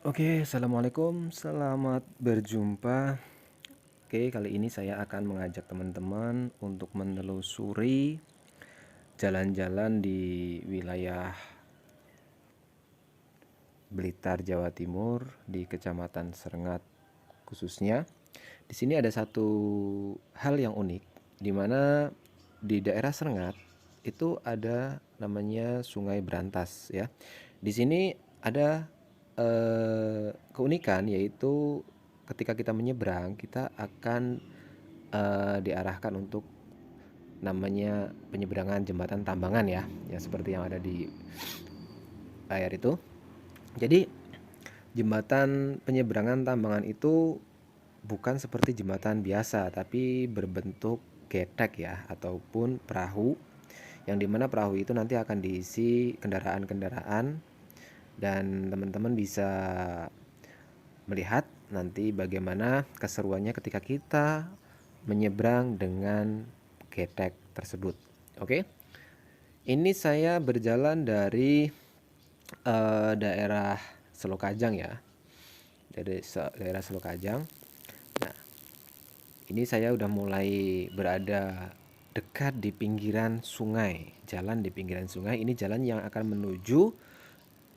Oke, assalamualaikum, selamat berjumpa. Oke, kali ini saya akan mengajak teman-teman untuk menelusuri jalan-jalan di wilayah Blitar, Jawa Timur, di Kecamatan Serengat khususnya. Di sini ada satu hal yang unik, di mana di daerah Serengat itu ada namanya Sungai Berantas ya. Di sini ada keunikan, yaitu ketika kita menyeberang kita akan diarahkan untuk namanya penyeberangan jembatan tambangan ya, yang seperti yang ada di layar itu. Jadi jembatan penyeberangan tambangan itu bukan seperti jembatan biasa, tapi berbentuk getek ya, ataupun perahu, yang dimana perahu itu nanti akan diisi kendaraan-kendaraan, dan teman-teman bisa melihat nanti bagaimana keseruannya ketika kita menyeberang dengan getek tersebut. Oke, ini saya berjalan dari daerah Selokajang ya, dari daerah Selokajang. Nah, ini saya udah mulai berada dekat di pinggiran sungai, jalan di pinggiran sungai. Ini jalan yang akan menuju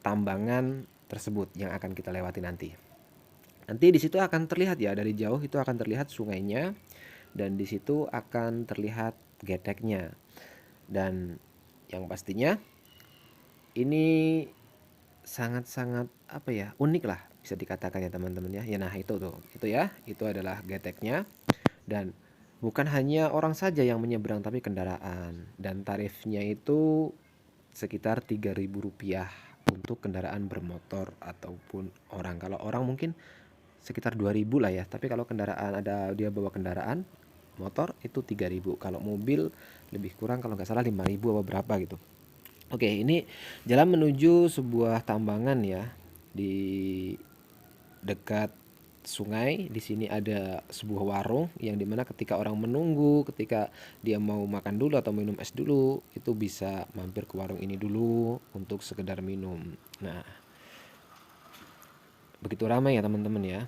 tambangan tersebut yang akan kita lewati nanti. Nanti di situ akan terlihat ya, dari jauh itu akan terlihat sungainya, dan di situ akan terlihat geteknya. Dan yang pastinya ini sangat-sangat apa ya, unik lah bisa dikatakan ya teman-teman ya. Ya nah itu tuh, itu ya, itu adalah geteknya. Dan bukan hanya orang saja yang menyeberang tapi kendaraan, dan tarifnya itu sekitar Rp3.000 untuk kendaraan bermotor ataupun orang. Kalau orang mungkin sekitar 2.000 lah ya, tapi kalau kendaraan, ada dia bawa kendaraan motor, itu 3.000. Kalau mobil lebih kurang, kalau nggak salah 5.000 apa berapa gitu. Oke, ini jalan menuju sebuah tambangan ya, di dekat sungai. Di sini ada sebuah warung yang dimana ketika orang menunggu, ketika dia mau makan dulu atau minum es dulu, itu bisa mampir ke warung ini dulu untuk sekedar minum. Nah, begitu ramai ya teman-teman ya.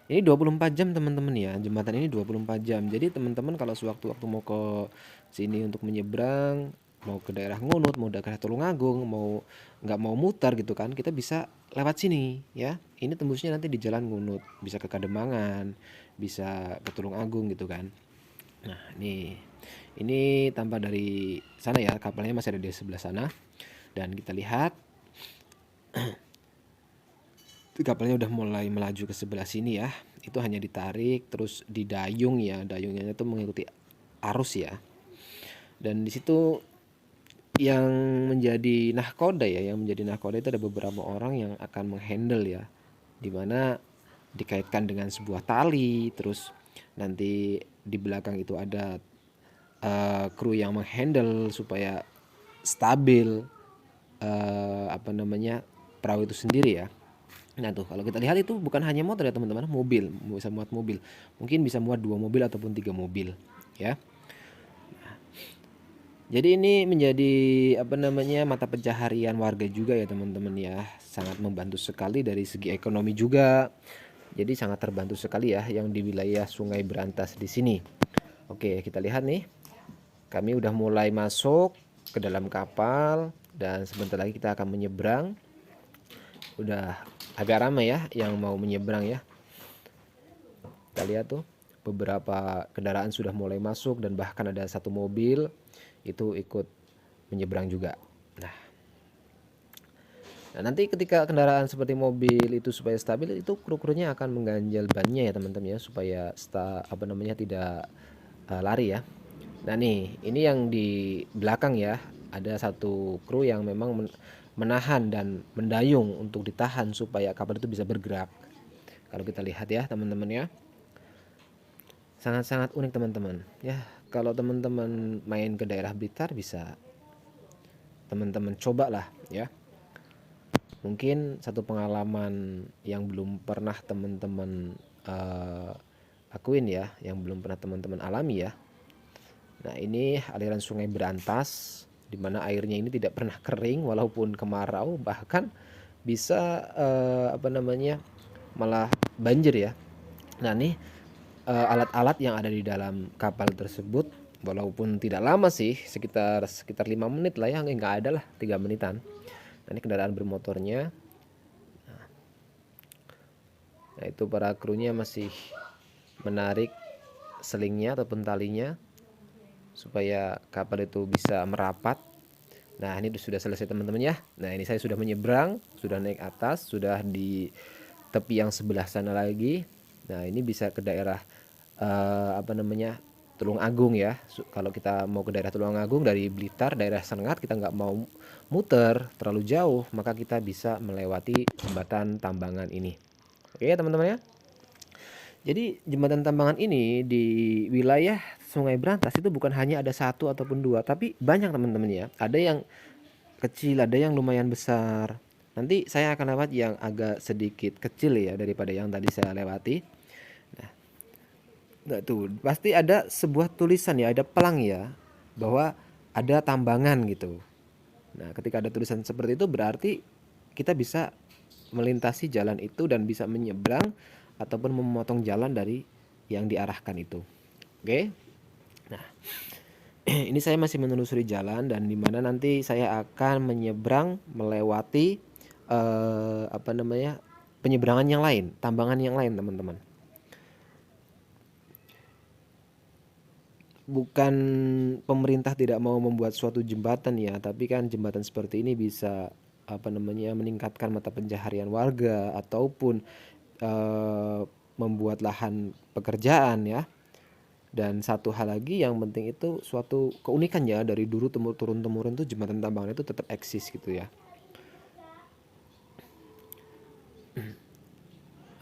Ini 24 jam teman-teman ya, jembatan ini 24 jam. Jadi teman-teman kalau sewaktu-waktu mau ke sini untuk menyeberang, mau ke daerah Ngunut, mau daerah Tulungagung, mau nggak mau mutar gitu kan, kita bisa lewat sini ya. Ini tembusnya nanti di Jalan Ngunut, bisa ke Kademangan, bisa ke Tulungagung gitu kan. Nah, ini tampak dari sana ya, kapalnya masih ada di sebelah sana. Dan kita lihat kapalnya udah mulai melaju ke sebelah sini ya. Itu hanya ditarik terus didayung ya, dayungnya itu mengikuti arus ya. Dan di situ yang menjadi nahkoda ya, yang menjadi nahkoda itu ada beberapa orang yang akan menghandle ya, dimana dikaitkan dengan sebuah tali. Terus nanti di belakang itu ada kru yang menghandle supaya stabil apa namanya, perahu itu sendiri ya. Nah tuh kalau kita lihat itu bukan hanya motor ya teman-teman, mobil, bisa muat mobil, mungkin bisa muat 2 mobil ataupun 3 mobil ya. Jadi ini menjadi apa namanya, mata pencaharian warga juga ya teman-teman ya, sangat membantu sekali dari segi ekonomi juga. Jadi sangat terbantu sekali ya yang di wilayah Sungai Berantas di sini. Oke, kita lihat nih, kami udah mulai masuk ke dalam kapal dan sebentar lagi kita akan menyeberang. Udah agak ramai ya yang mau menyeberang ya. Kita lihat tuh, beberapa kendaraan sudah mulai masuk dan bahkan ada satu mobil itu ikut menyeberang juga. Nah, nanti ketika kendaraan seperti mobil itu supaya stabil, itu kru-krunya akan mengganjal bannya ya teman-teman ya, supaya apa namanya, tidak lari ya. Nah nih, ini yang di belakang ya, ada satu kru yang memang menahan dan mendayung untuk ditahan supaya kapal itu bisa bergerak. Kalau kita lihat ya teman-teman ya, sangat-sangat unik teman-teman ya. Kalau teman-teman main ke daerah Blitar, bisa teman-teman coba lah ya. Mungkin satu pengalaman yang belum pernah teman-teman akuin ya, yang belum pernah teman-teman alami ya. Nah, ini aliran Sungai Berantas, di mana airnya ini tidak pernah kering walaupun kemarau, bahkan bisa apa namanya, malah banjir ya. Nah nih alat-alat yang ada di dalam kapal tersebut, walaupun tidak lama sih, sekitar sekitar 5 menit lah ya, nggak ada lah 3 menitan. Nah ini kendaraan bermotornya. Nah itu para krunya masih menarik selingnya ataupun talinya supaya kapal itu bisa merapat. Nah ini sudah selesai teman-teman ya. Nah ini saya sudah menyeberang, sudah naik atas, sudah di tepi yang sebelah sana lagi. Nah ini bisa ke daerah apa namanya, Tulung Agung ya. Kalau kita mau ke daerah Tulung Agung dari Blitar, daerah Sengat, kita nggak mau muter terlalu jauh, maka kita bisa melewati jembatan Tambangan ini. Oke teman-teman ya. Jadi jembatan Tambangan ini di wilayah Sungai Brantas itu bukan hanya ada satu ataupun dua, tapi banyak teman-teman ya. Ada yang kecil, ada yang lumayan besar. Nanti saya akan lewat yang agak sedikit kecil ya daripada yang tadi saya lewati. Nah tuh pasti ada sebuah tulisan ya, ada pelang ya, bahwa ada tambangan gitu. Nah ketika ada tulisan seperti itu berarti kita bisa melintasi jalan itu dan bisa menyeberang ataupun memotong jalan dari yang diarahkan itu. Oke. Nah, ini saya masih menelusuri jalan dan dimana nanti saya akan menyeberang melewati apa namanya, penyeberangan yang lain, tambangan yang lain teman-teman. Bukan pemerintah tidak mau membuat suatu jembatan ya, tapi kan jembatan seperti ini bisa apa namanya, meningkatkan mata pencaharian warga ataupun eh, membuat lahan pekerjaan ya. Dan satu hal lagi yang penting itu suatu keunikan ya, dari dulu turun temurun tuh jembatan tambangan itu tetap eksis gitu ya.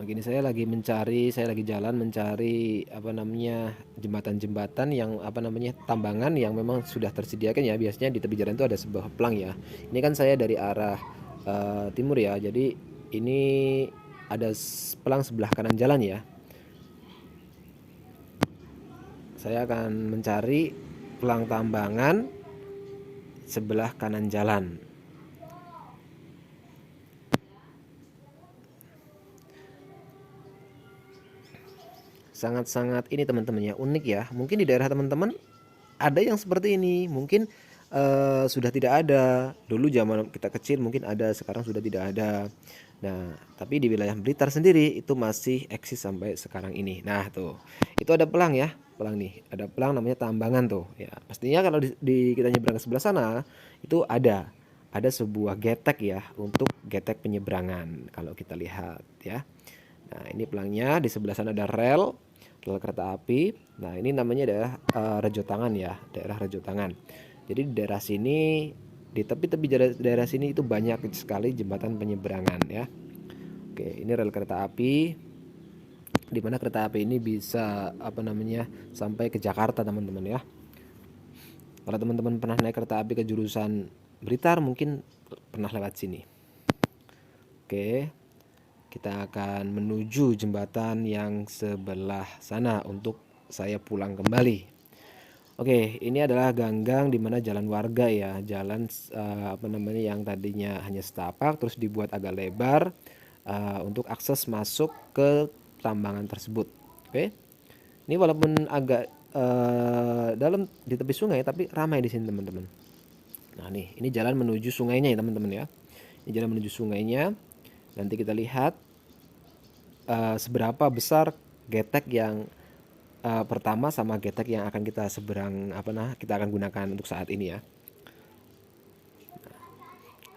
Gini saya lagi mencari, saya lagi jalan mencari apa namanya, jembatan-jembatan yang apa namanya, tambangan yang memang sudah tersediakan ya. Biasanya di tepi jalan itu ada sebuah pelang ya. Ini kan saya dari arah timur ya. Jadi ini ada pelang sebelah kanan jalan ya. Saya akan mencari pelang tambangan sebelah kanan jalan. Sangat-sangat ini teman-teman ya, unik ya. Mungkin di daerah teman-teman ada yang seperti ini, mungkin sudah tidak ada. Dulu zaman kita kecil mungkin ada, sekarang sudah tidak ada. Nah tapi di wilayah Blitar sendiri itu masih eksis sampai sekarang ini. Nah tuh itu ada pelang ya, pelang nih, ada pelang namanya tambangan tuh ya. Pastinya kalau kita nyebrang ke sebelah sana itu ada sebuah getek ya, untuk getek penyeberangan kalau kita lihat ya. Nah ini pelangnya, di sebelah sana ada rel kereta api. Nah ini namanya daerah Rejotangan ya, daerah Rejotangan. Jadi di daerah sini, di tepi-tepi daerah sini itu banyak sekali jembatan penyeberangan ya. Oke, ini rel kereta api, di mana kereta api ini bisa apa namanya, sampai ke Jakarta teman-teman ya. Kalau teman-teman pernah naik kereta api ke jurusan Blitar mungkin pernah lewat sini. Oke, kita akan menuju jembatan yang sebelah sana untuk saya pulang kembali. Oke, ini adalah ganggang di mana jalan warga ya, jalan apa namanya, yang tadinya hanya setapak terus dibuat agak lebar untuk akses masuk ke tambangan tersebut. Oke, ini walaupun agak dalam di tepi sungai tapi ramai di sini teman-teman. Nah nih, ini jalan menuju sungainya ya teman-teman ya. Ini jalan menuju sungainya. Nanti kita lihat seberapa besar getek yang pertama sama getek yang akan kita seberang kita akan gunakan untuk saat ini ya.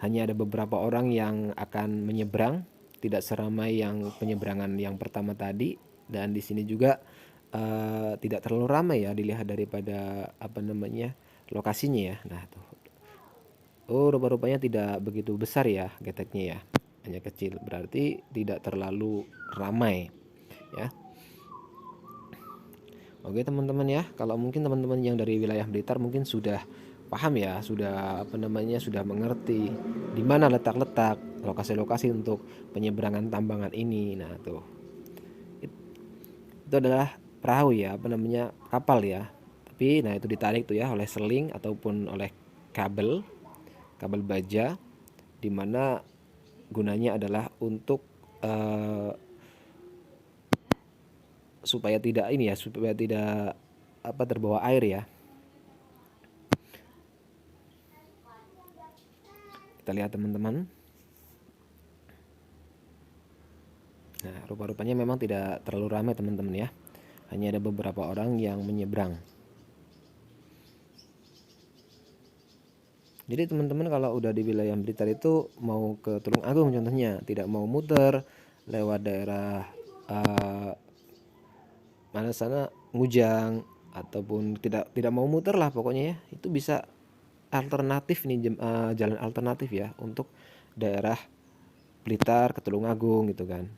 Hanya ada beberapa orang yang akan menyeberang, tidak seramai yang penyeberangan yang pertama tadi, dan di sini juga tidak terlalu ramai ya dilihat daripada apa namanya, lokasinya ya. Nah tuh, oh rupa-rupanya tidak begitu besar ya geteknya ya, hanya kecil, berarti tidak terlalu ramai ya. Oke teman-teman ya, kalau mungkin teman-teman yang dari wilayah Blitar mungkin sudah paham ya, sudah apa namanya, sudah mengerti di mana letak-letak lokasi-lokasi untuk penyeberangan tambangan ini. Nah tuh, itu adalah perahu ya, apa namanya, kapal ya. Tapi nah itu ditarik tuh ya oleh seling ataupun oleh kabel, kabel baja, di mana gunanya adalah untuk supaya tidak ini ya, supaya tidak terbawa air ya. Kita lihat teman-teman. Nah, rupa-rupanya memang tidak terlalu ramai teman-teman ya. Hanya ada beberapa orang yang menyeberang. Jadi teman-teman kalau udah di wilayah Blitar itu mau ke Tulung Agung contohnya, tidak mau muter lewat daerah mana sana Ngujang, ataupun tidak mau muter lah pokoknya ya, itu bisa alternatif nih, jalan alternatif ya untuk daerah Blitar ke Tulungagung gitu kan.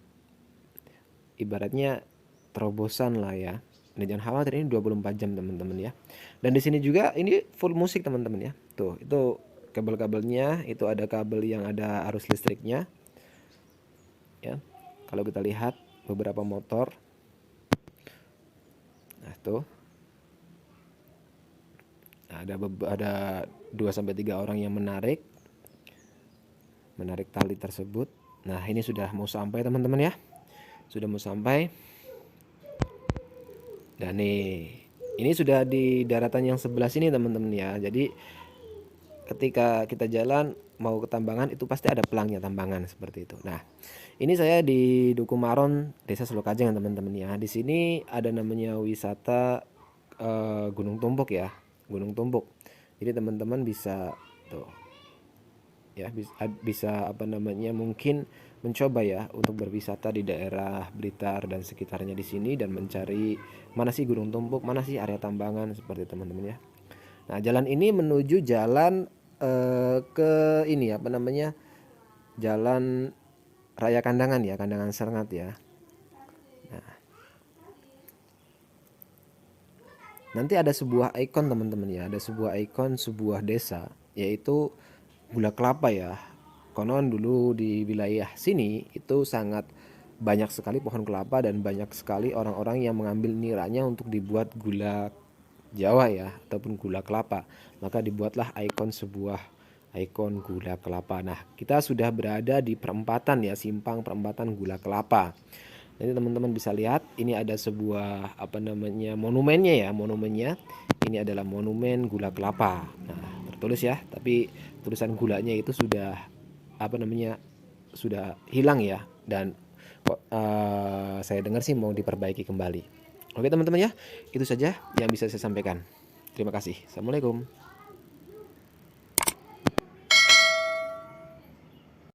Ibaratnya terobosan lah ya. Dan jangan khawatir, ini 24 jam teman-teman ya. Dan di sini juga ini full musik teman-teman ya. Tuh, itu kabel-kabelnya, itu ada kabel yang ada arus listriknya. Ya. Kalau kita lihat beberapa motor. Nah, tuh. Nah, ada 2 sampai 3 orang yang menarik tali tersebut. Nah, ini sudah mau sampai teman-teman ya. Sudah mau sampai. Dan nih, ini sudah di daratan yang sebelah sini teman-teman ya. Jadi ketika kita jalan mau ke tambangan itu pasti ada pelangnya tambangan seperti itu. Nah, ini saya di Duku Maron, Desa Selokajeng teman-teman ya. Di sini ada namanya wisata Gunung Tumpuk ya, Gunung Tumpuk. Jadi teman-teman bisa tuh ya, bisa mungkin mencoba ya untuk berwisata di daerah Blitar dan sekitarnya di sini dan mencari mana sih Gunung Tumpuk, mana sih area tambangan seperti teman-teman ya. Nah, jalan ini menuju jalan ke ini jalan Raya Kandangan ya, Kandangan Serengat ya. Nah, nanti ada sebuah ikon teman-teman ya, ada sebuah ikon sebuah desa, yaitu Gula Kelapa ya. Konon dulu di wilayah sini itu sangat banyak sekali pohon kelapa dan banyak sekali orang-orang yang mengambil niranya untuk dibuat gula Jawa ya, ataupun gula kelapa. Maka dibuatlah sebuah ikon gula kelapa. Nah, kita sudah berada di perempatan ya, simpang perempatan Gula Kelapa. Jadi teman-teman bisa lihat ini ada sebuah monumennya ya, monumennya. Ini adalah monumen Gula Kelapa. Nah, tertulis ya, tapi tulisan gulanya itu sudah sudah hilang ya, dan saya dengar sih mau diperbaiki kembali. Oke teman-teman ya, itu saja yang bisa saya sampaikan. Terima kasih. Assalamualaikum.